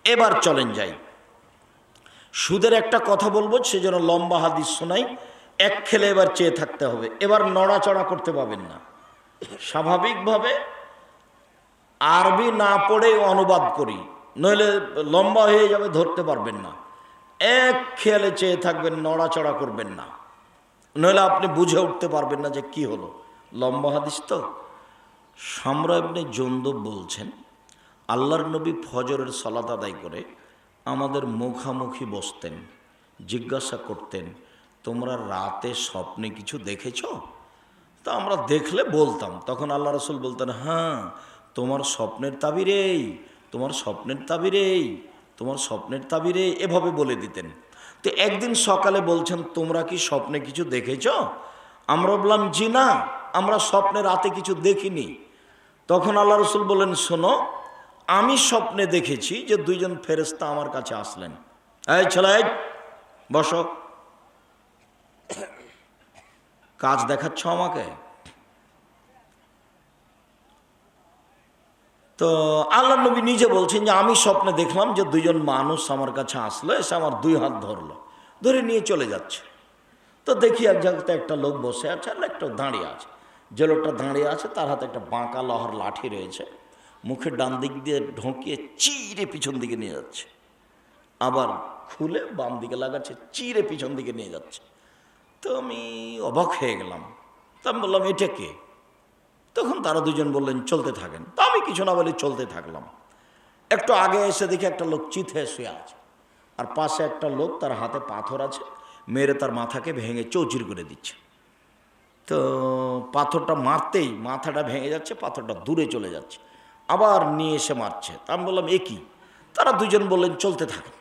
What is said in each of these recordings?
এবার চলেন যাই, সুদের একটা কথা বলবো, সেজন্য লম্বা হাদিস শোনাই। এক খেলে এবার চেয়ে থাকতে হবে, এবার নড়াচড়া করতে পারবেন না। স্বাভাবিকভাবে আরবি না পড়ে অনুবাদ করি, নইলে লম্বা হয়ে যাবে, ধরতে পারবেন না। এক খেয়ালে চেয়ে থাকবেন, নড়াচড়া করবেন না, নইলে আপনি বুঝে উঠতে পারবেন না যে কি হলো। লম্বা হাদিস তো। সামরা ইবনে জুনদুব বলছেন, আল্লাহর নবী ফজরের সালাত আদায় করে আমাদের মুখামুখি বসতেন, জিজ্ঞাসা করতেন, তোমরা রাতে স্বপ্নে কিছু দেখেছ? তা আমরা দেখলে বলতাম, তখন আল্লাহ রসুল বলতেন, হ্যাঁ তোমার স্বপ্নের তাবির এই, তোমার স্বপ্নের তাবির এই, তোমার স্বপ্নের তাবির এই, এভাবে বলে দিতেন। তো একদিন সকালে বলছেন, তোমরা কি স্বপ্নে কিছু দেখেছ? আমরা বললাম, জি না, আমরা স্বপ্নে রাতে কিছু দেখিনি। তখন আল্লাহ রসুল বললেন, শোনো, আমি স্বপ্নে দেখেছি যে দুইজন ফেরেশতা আমার কাছে আসলেন। এই ছেলে, বসো, কাজ দেখাচ্ছ আমাকে? তো আল্লাহ নবী নিজে বলছেন যে আমি স্বপ্নে দেখলাম যে দুইজন মানুষ আমার কাছে আসলো, এসে আমার দুই হাত ধরলো, ধরে নিয়ে চলে যাচ্ছে। তো দেখি এক জায়গাতে একটা লোক বসে আছে আর একটা দাঁড়িয়ে আছে। যে লোকটা দাঁড়িয়ে আছে তার হাতে একটা বাঁকা লোহার লাঠি রয়েছে, মুখের ডান দিক দিয়ে ঢোকিয়ে চিরে পিছন দিকে নিয়ে যাচ্ছে, আবার খুলে বাম দিকে লাগাচ্ছে, চিরে পিছন দিকে নিয়ে যাচ্ছে। তো আমি অবাক হয়ে গেলাম। তা আমি বললাম, এটা কে? তখন তারা দুজন বললেন, চলতে থাকেন। তা আমি কিছু না বলে চলতে থাকলাম। একটু আগে এসে দেখি একটা লোক চিত হয়ে শুয়ে আছে, আর পাশে একটা লোক, তার হাতে পাথর আছে, মেরে তার মাথাকে ভেঙে চৌচির করে দিচ্ছে। তো পাথরটা মারতেই মাথাটা ভেঙে যাচ্ছে, পাথরটা দূরে চলে যাচ্ছে, আবার নিয়ে এসে মারছে। তা আমি বললাম, এ কি? তারা দুজন বললেন, চলতে থাকেন।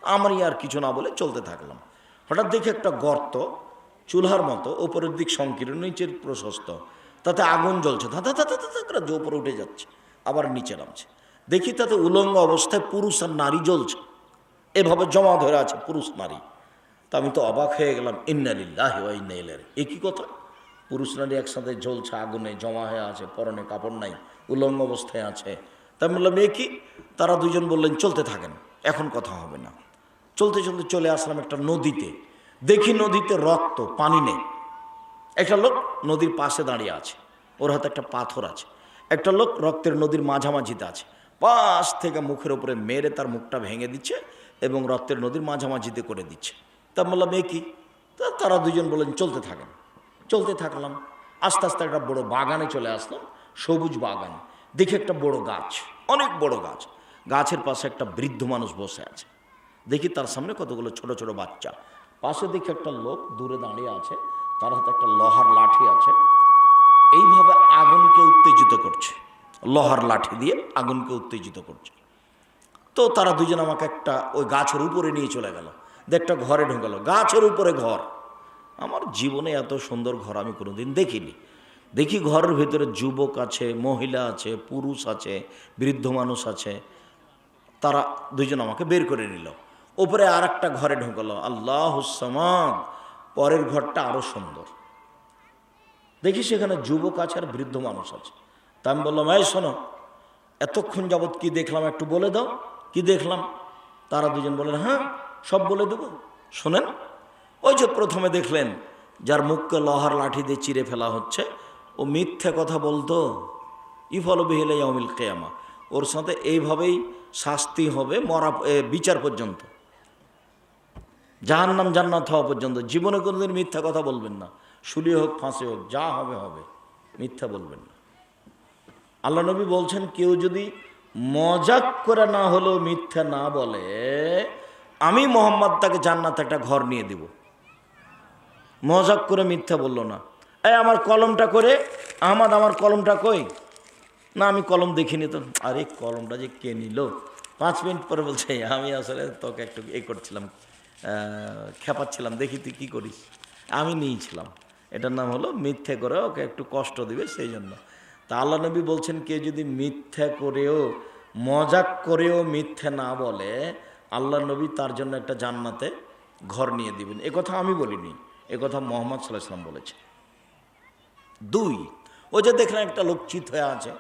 আমারই আর কিছু না বলে চলতে থাকলাম। হঠাৎ দেখি একটা গর্ত, চুলহার মতো, ওপরের দিক সংকীর্ণ, নিচের প্রশস্ত, তাতে আগুন জ্বলছে, ধাঁধা ধাঁধা ধাঁধা করে যে ওপরে উঠে যাচ্ছে, আবার নিচে নামছে। দেখি তাতে উলঙ্গ অবস্থায় পুরুষ আর নারী জ্বলছে, এভাবে জমা ধরে আছে পুরুষ নারী। তা আমি তো অবাক হয়ে গেলাম, ইন্না লিল্লাহি ওয়া ইন্না ইলাইহি রাজিউন। এ কি কথা? পুরুষ নারী একসাথে জ্বলছে, আগুনে জমা হয়ে আছে, পরনে কাপড় নাই, উলঙ্গ অবস্থায় আছে। তাই বললাম, এ কি? তারা দুজন বললেন, চলতে থাকেন, এখন কথা হবে না। চলতে চলতে চলে আসলাম একটা নদীতে। দেখি নদীতে রক্ত, পানি নেই। একটা লোক নদীর পাশে দাঁড়িয়ে আছে, ওর হাতে একটা পাথর আছে। একটা লোক রক্তের নদীর মাঝামাঝিতে আছে, পাশ থেকে মুখের উপরে মেরে তার মুখটা ভেঙে দিচ্ছে এবং রক্তের নদীর মাঝামাঝিতে করে দিচ্ছে। তা বললাম, এ কি? তারা দুজন বললেন, চলতে থাকেন। চলতে থাকলাম, আস্তে আস্তে একটা বড় বাগানে চলে আসলাম, সবুজ বাগান। দেখি একটা বড় গাছ, অনেক বড় গাছ, গাছের পাশে একটা বৃদ্ধ মানুষ বসে আছে। দেখি তার সামনে কতগুলো ছোট ছোট বাচ্চা। পাশে দেখি একটা লোক দূরে দাঁড়িয়ে আছে, তার হাতে একটা লোহার লাঠি আছে, এইভাবে আগুনকে উত্তেজিত করছে, লোহার লাঠি দিয়ে আগুনকে উত্তেজিত করছে। তো তারা দুজন আমাকে একটা ওই গাছের উপরে নিয়ে চলে গেল, একটা ঘরে ঢোকালো, গাছের উপরে ঘর। আমার জীবনে এত সুন্দর ঘর আমি কোনোদিন দেখিনি। দেখি ঘরের ভিতরে যুবক আছে, মহিলা আছে, পুরুষ আছে, বৃদ্ধ মানুষ আছে। তারা দুজন আমাকে বের করে নিল, ওপরে আর একটা ঘরে ঢোকালো, আল্লাহুস সামাদ, পরের ঘরটা আরও সুন্দর। দেখি সেখানে যুবক আছে আর বৃদ্ধ মানুষ আছে। তা আমি বললাম, এই শোনো, এতক্ষণ যাবৎ কি দেখলাম একটু বলে দাও, কি দেখলাম? তারা দুজন বললেন, হ্যাঁ সব বলে দেবো। শোনেন, ওই যে প্রথমে দেখলেন যার মুখকে লোহার লাঠি দিয়ে চিরে ফেলা হচ্ছে, ও মিথ্যে কথা বলতো, ইফল বিহিল ইয়াউমিল কিয়ামা, ওর সাথে এইভাবেই শাস্তি হবে মরা বিচার পর্যন্ত, জাহান্নাম জান্নাত হওয়া পর্যন্ত। জীবনে কোনোদিন মিথ্যা কথা বলবেন না, শুলি হোক ফাঁসি হোক, যা হবে হবে, মিথ্যা বলবেন না। আল্লাহ নবী বলছেন, কেউ যদি মজাক করে না হলেও মিথ্যা না বলে, আমি মোহাম্মদ তাকে জান্নাতে একটা ঘর নিয়ে দেব। মজাক করে মিথ্যা বললো না। এই আমার কলমটা করে, আহমদ আমার কলমটা কই? না আমি কলম দেখিনি তো। আরে কলমটা যে কে নিল? 5 মিনিট পরে বলছে, আমি আসলে তোকে একটু করছিলাম, খেপাচ্ছিলাম, দেখি তুই কী করিস, আমি নিয়েছিলাম। এটার নাম হলো মিথ্যে করে ওকে একটু কষ্ট দিবে, সেই জন্য। তা আল্লাহ নবী বলছেন, কেউ যদি মিথ্যা করেও, মজাক করেও মিথ্যে না বলে, আল্লাহ নবী তার জন্য একটা জান্নাতে ঘর নিয়ে দিবেন। এ কথা আমি বলিনি, এ কথা মুহাম্মদ সাল্লাল্লাহু আলাইহি ওয়াসাল্লাম বলেছে। 2, ওই যে দেখলেন একটা লোক চিত হয়ে আছে,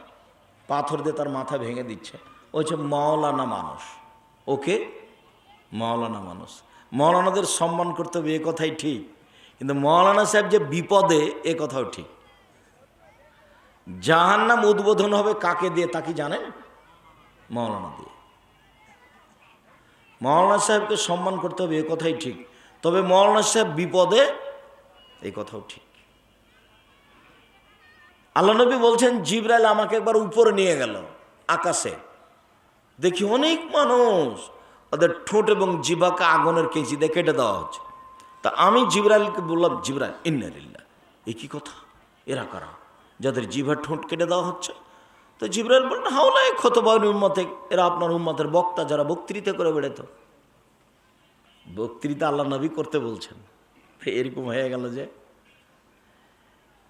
পাথর দিয়ে তার মাথা ভেঙে দিচ্ছে, ওই যে মাওলানা মানুষ, ওকে মাওলানা মানুষ, মাওলানাদের সম্মান করতে হবে এ কথাই ঠিক, কিন্তু মাওলানা সাহেব যে বিপদে এ কথাও ঠিক। জাহান্নাম উদ্বোধন হবে কাকে দিয়ে তা কি জানেন? মাওলানা দিয়ে। মাওলানা সাহেবকে সম্মান করতে হবে এ কথাই ঠিক, তবে মাওলানা সাহেব বিপদে এই কথাও ঠিক। আল্লাহ নবী বলছেন জিবরাইল আমাকে একবার উপরে নিয়ে গেল আকাশে, দেখি অনেক মানুষ ওদের ঠোঁট এবং জিভাকে আগুনের কেঁচি দিয়ে কেটে দেওয়া হচ্ছে। তা আমি জিবরাইলকে বললাম, জিবরাইল ইন্না লিল্লাহ, এ কি কথা, এরা কারা যাদের জিভার ঠোঁট কেটে দেওয়া হচ্ছে? তো জিবরাইল বললেন হাওলাই খতবাউল উম্মতে, এরা আপনার উম্মতের বক্তা যারা বক্তৃতা করে বেড়াতো। বক্তৃতা আল্লাহ নবী করতে বলছেন, এরকম হয়ে গেল যে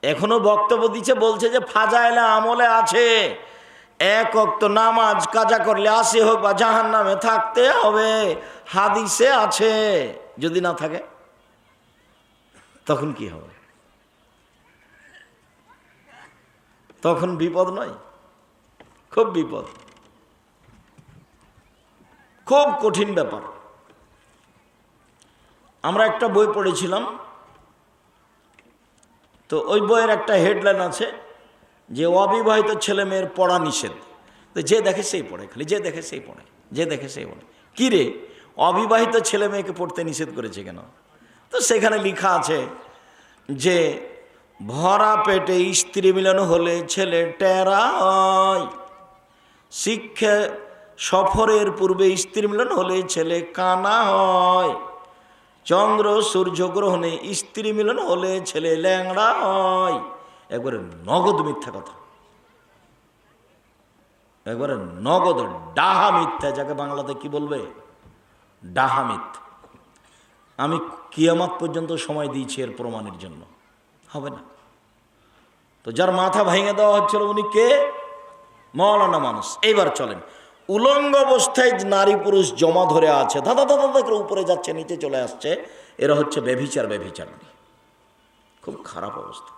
এখনো বক্তব্য দিচ্ছে, বলছে যে ফাজাইলে আমলে আছে, এক ওয়াক্ত নামাজ কাজা করলে 80 হোক বা জাহান্নামে থাকতে হবে, হাদিসে আছে। যদি না থাকে তখন কি হবে? তখন বিপদ নয়? খুব বিপদ, খুব কঠিন ব্যাপার। আমরা একটা বই পড়েছিলাম, তো ওই বইয়ের একটা হেডলাইন আছে যে অবিবাহিত ছেলে মেয়ের পড়া নিষেধ। তো যে দেখে সেই পড়ে, খালি যে দেখে সেই পড়ে, যে দেখে সেই পড়ে। কী রে, অবিবাহিত ছেলে মেয়েকে পড়তে নিষেধ করেছে কেন? তো সেখানে লেখা আছে যে ভরা পেটে স্ত্রী মিলন হলে ছেলে টেরা হয়, শিক্ষা সফরের পূর্বে স্ত্রী মিলন হলে ছেলে কানা হয়, চন্দ্র সূর্যগ্রহণে স্ত্রী মিলন হলে ছেলে ল্যাংড়া হয়। একবারে নগদ মিথ্যা কথা, একবারে নগদ ডাহা মিথ্যা, যাকে বাংলাতে কি বলবে, ডাহা মিথ্যা। আমি কিয়ামত পর্যন্ত সময় দিয়েছি এর প্রমাণের জন্য, হবে না। তো যার মাথা ভেঙে দেওয়া হচ্ছিল উনি কে? মাওলানা মানুষ। এইবার চলেন, উলঙ্গ অবস্থায় নারী পুরুষ জমা ধরে আছে, দাদা দাদা দাদা করে উপরে যাচ্ছে নিচে চলে আসছে, এরা হচ্ছে ব্যভিচার, ব্যভিচার খুব খারাপ অবস্থা।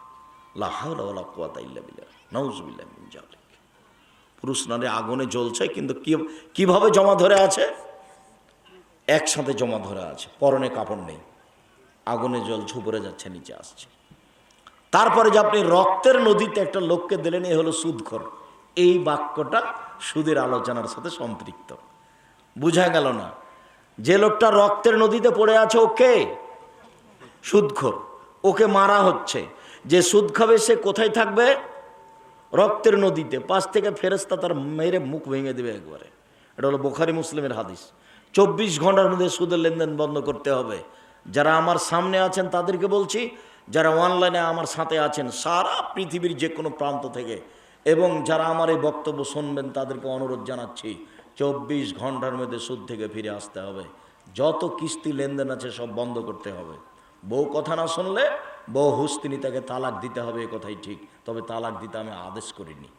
লা হাওলা ওয়ালা কুওয়াতা ইল্লা বিল্লাহ, নাউযুবিল্লাহি মিন যালিক। পুরুষ নারী আগুনে জ্বলছে, কিন্তু কিভাবে জমা ধরে আছে? একসাথে জমা ধরে আছে, পরনে কাপড় নেই, আগুনে জ্বলছে, উপরে যাচ্ছে নিচে আসছে। তারপরে যে আপনি রক্তের নদীতে একটা লোককে দিলেন, এ হলো সুদখোর। এই বাক্যটা সুদের আলোচনার সাথে সম্পৃক্ত, বুঝা গেল না? যে লোকটা রক্তের নদীতে পড়ে আছে ওকে সুদখোর, ওকে মারা হচ্ছে। যে সুদ খাবে সে কোথায় থাকবে? রক্তের নদীতে। পাশ থেকে ফেরেশতা তার মেরে মুখ ভেঙে দেবে একবারে। এটা হলো বুখারী মুসলিমের হাদিস। 24 ঘন্টার মধ্যে সুদের লেনদেন বন্ধ করতে হবে। যারা আমার সামনে আছেন তাদেরকে বলছি, যারা অনলাইনে আমার সাথে আছেন সারা পৃথিবীর যে কোনো প্রান্ত থেকে, এবং যারা আমার এই বক্তব্য শুনবেন তাদেরকে অনুরোধ জানাচ্ছি, 24 ঘন্টার মধ্যে সুদ থেকে ফিরে আসতে হবে। যত কিস্তি লেনদেন আছে সব বন্ধ করতে হবে। বউ কথা না শুনলে বউ হুস্তিনি, তাকে তালাক দিতে হবে, এ কথাই ঠিক। তবে তালাক দিতে আমি আদেশ করিনি,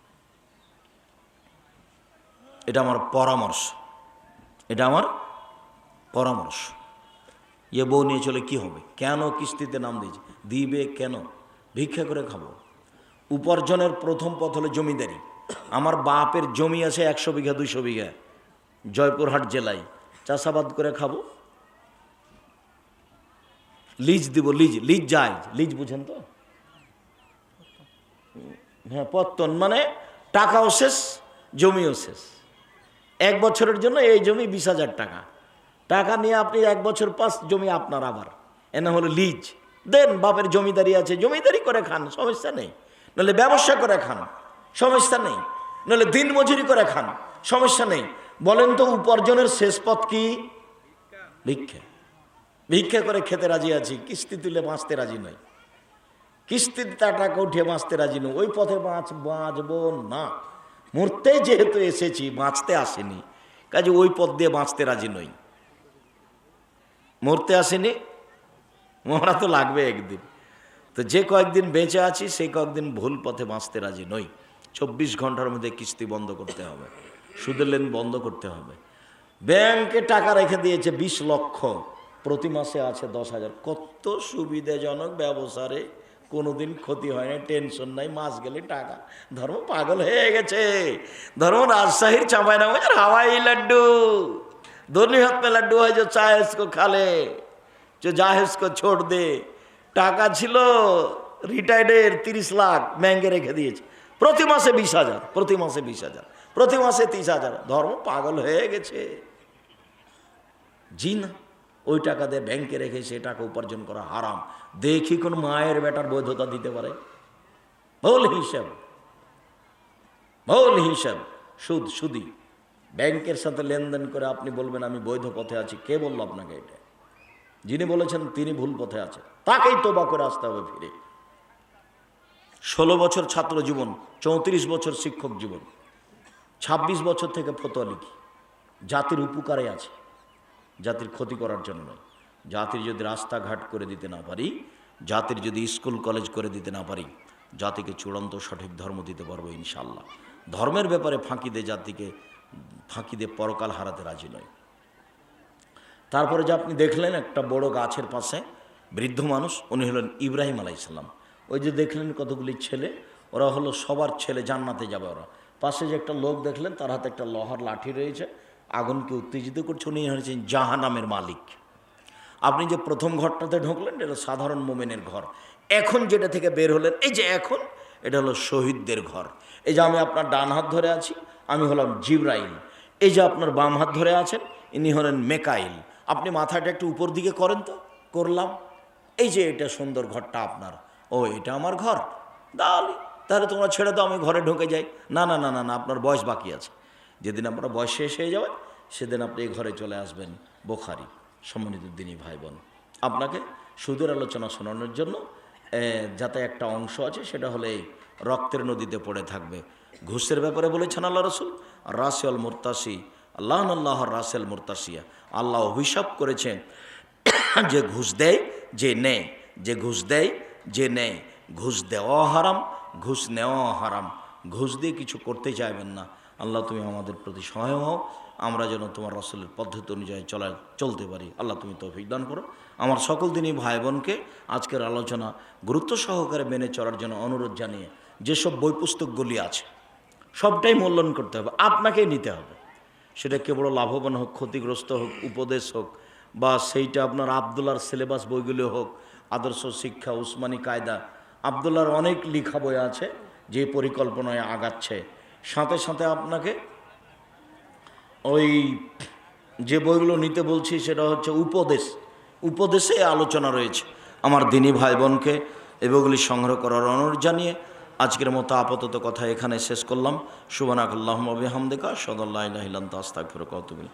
এটা আমার পরামর্শ, এটা আমার পরামর্শ। এ বউ নিয়ে চলে কি হবে? কেন কিস্তিতে নাম দিয়েছে? দিবে কেন? ভিক্ষা করে খাবো। উপার্জনের প্রথম পথ হলো জমিদারি। আমার বাপের জমি আছে 100 বিঘা 200 বিঘা জয়পুরহাট জেলায়, চাষাবাদ করে খাবো। লিজ দিব, লিজ, লিজ যায়, লিজ বুঝেন তো? হ্যাঁ, পত্তন মানে টাকাও শেষ, জমিও শেষ। 1 বছরের জন্য এই জমি 20,000 টাকা, টাকা নিয়ে আপনি 1 বছর পাস, জমি আপনার আবার, এনে হলো লিজ। দেন, বাপের জমিদারি আছে, জমিদারি করে খান, সমস্যা নেই। নাহলে ব্যবসা করে খান, সমস্যা নেই। নাহলে দিন মজুরি করে খান, সমস্যা নেই। বলেন তো উপার্জনের শেষ পথ কি? ভিক্ষা। ভিক্ষা করে খেতে রাজি আছি, কিস্তি তুলে বাঁচতে রাজি নই। কিস্তিতে টাকা উঠে বাঁচতে রাজি নই, ওই পথে বাঁচবো না। মরতে যেহেতু এসেছি, বাঁচতে আসেনি, কাজে ওই পথ দিয়ে বাঁচতে রাজি নই। মরতে আসেনি, মরা তো লাগবে একদিন। তো যে কয়েকদিন বেঁচে আছি সেই কয়েকদিন ভুল পথে বাঁচতে রাজি নই। 24 ঘন্টার মধ্যে কিস্তি বন্ধ করতে হবে, সুদের লেন বন্ধ করতে হবে। ব্যাংকে টাকা রেখে দিয়েছে 20 লক্ষ, প্রতি মাসে আছে 10,000। কত সুবিধাজনক ব্যবসা রে, কোনোদিন ক্ষতি হয় না, টেনশন নাই, মাস গেলে টাকা। ধর্ম পাগল হয়ে গেছে। ধর্ম রাজশাহীর চাঁপাইনবাবগঞ্জের হাওয়াই লাড্ডু, दोनों हाथ में लड्डू है, जो चाहे उसको खा ले, जो चाहे उसको छोड़ दे। টাকা ছিল রিটায়ার্ডের 30 লাখ ব্যাংকে রেখে দিয়েছে, প্রতি মাসে 20,000, প্রতি মাসে 20,000, প্রতি মাসে 30,000। ধর্ম পাগল হয়ে গেছে। জি না, ওই টাকা দিয়ে ব্যাংকে রেখে সে টাকা উপার্জন করা হারাম। দেখি কোন মায়ের বেটার বৈধতা দিতে পারে? ভুল হিসাব, ভুল হিসাব, সুদ, সুদি। ব্যাংকের সাথে লেনদেন করে আপনি বলবেন আমি বৈধ পথে আছি। কে বলল আপনাকে এটা? যিনি বলেছেন তিনি ভুল পথে আছেন, তাকেই তোবা করে আসতে হবে ফিরে। 16 বছর ছাত্র জীবন, 34 বছর শিক্ষক জীবন, 26 বছর থেকে ফতোয়া লিখি। জাতির উপকারে আছে, জাতির ক্ষতি করার জন্য নয়। জাতির যদি রাস্তাঘাট করে দিতে না পারি, জাতির যদি স্কুল কলেজ করে দিতে না পারি, জাতিকে চূড়ান্ত সঠিক ধর্ম দিতে পারবো ইনশাল্লাহ। ধর্মের ব্যাপারে ফাঁকি দিয়ে জাতিকে ফাঁকি দিয়ে পরকাল হারাতে রাজি নয়। তারপরে যে আপনি দেখলেন একটা বড় গাছের পাশে বৃদ্ধ মানুষ, উনি হলেন ইব্রাহিম আলাইসাল্লাম। ওই যে দেখলেন কতগুলি ছেলে, ওরা হলো সবার ছেলে, জান্নাতে যাবে ওরা। পাশে যে একটা লোক দেখলেন, তার হাতে একটা লোহার লাঠি রয়েছে, আগুনকে উত্তেজিত করছে। উনি হচ্ছেন জাহান্নামের মালিক। আপনি যে প্রথম ঘরটাতে ঢুকলেন, এটা সাধারণ মোমেনের ঘর। এখন যেটা থেকে বের হলেন, এই যে এখন, এটা হলো শহীদদের ঘর। এই যে আমি আপনার ডান হাত ধরে আছি, আমি হলাম জিবরাইল। এই যে আপনার বাম হাত ধরে আছেন, ইনি হলেন মেকাইল। আপনি মাথাটা একটু উপর দিকে করেন তো। করলাম। এই যে এটা সুন্দর ঘরটা আপনার। ও, এটা আমার ঘর। তাহলে তোমরা ছেড়ে দাও, আমি ঘরে ঢুকে যাই। না না না না না, আপনার বয়স বাকি আছে। যেদিন আপনার বয়স শেষ হয়ে যাবে, সেদিন আপনি এই ঘরে চলে আসবেন। বুখারী। সম্মানিত দিনী ভাই বোন, আপনাকে সুদের আলোচনা শোনানোর জন্য যাতে একটা অংশ আছে, সেটা হলে এই রক্তের নদীতে পড়ে থাকবে। ঘুষের ব্যাপারে বলেছেন আল্লাহ রসুল, রাসেল মুরতাসি আল্লাহ আল্লাহ রাসেল মুরতাসিয়া। আল্লাহ অভিশাপ করেছেন যে ঘুষ দেয়, যে নেয়, যে ঘুষ দেয়, যে নেয়। ঘুষ দেওয়া হারাম, ঘুষ নেওয়া হারাম। ঘুষ দিয়ে কিছু করতে চাইবেন না। আল্লাহ তুমি আমাদের প্রতি সহায় হও, আমরা যেন তোমার রাসূলের পদ্ধতি অনুযায়ী চলতে পারি। আল্লাহ তুমি তৌফিক দান করো। আমার সকল দিনই ভাই বোনকে আজকের আলোচনা গুরুত্ব সহকারে মেনে চলার জন্য অনুরোধ জানিয়ে, যেসব বই পুস্তকগুলি আছে সবটাই মূল্যায়ন করতে হবে, আপনাকেই নিতে হবে। সেটা কেবল লাভবান হোক, ক্ষতিগ্রস্ত হোক, উপদেশ হোক, বা সেইটা আপনার আবদুল্লাহর সিলেবাস বইগুলো হোক, আদর্শ শিক্ষা, উসমানী কায়দা। আবদুল্লাহর অনেক লেখা বই আছে যে পরিকল্পনায় আগাচ্ছে। সাথে সাথে আপনাকে ওই যে বইগুলো নিতে বলছি সেটা হচ্ছে উপদেশ। উপদেশে আলোচনা রয়েছে। আমার দিনী ভাই বোনকে এই বইগুলি সংগ্রহ করার অনুরোধ জানিয়ে আজকের মতো আপাতত কথা এখানে শেষ করলাম। সুবহানাকাল্লাহুম্মা ওয়া বিহামদিকা আশহাদু আল্লা ইলাহা ইল্লা আনতা আস্তাগফিরুকা ওয়া আতুবু ইলাইক।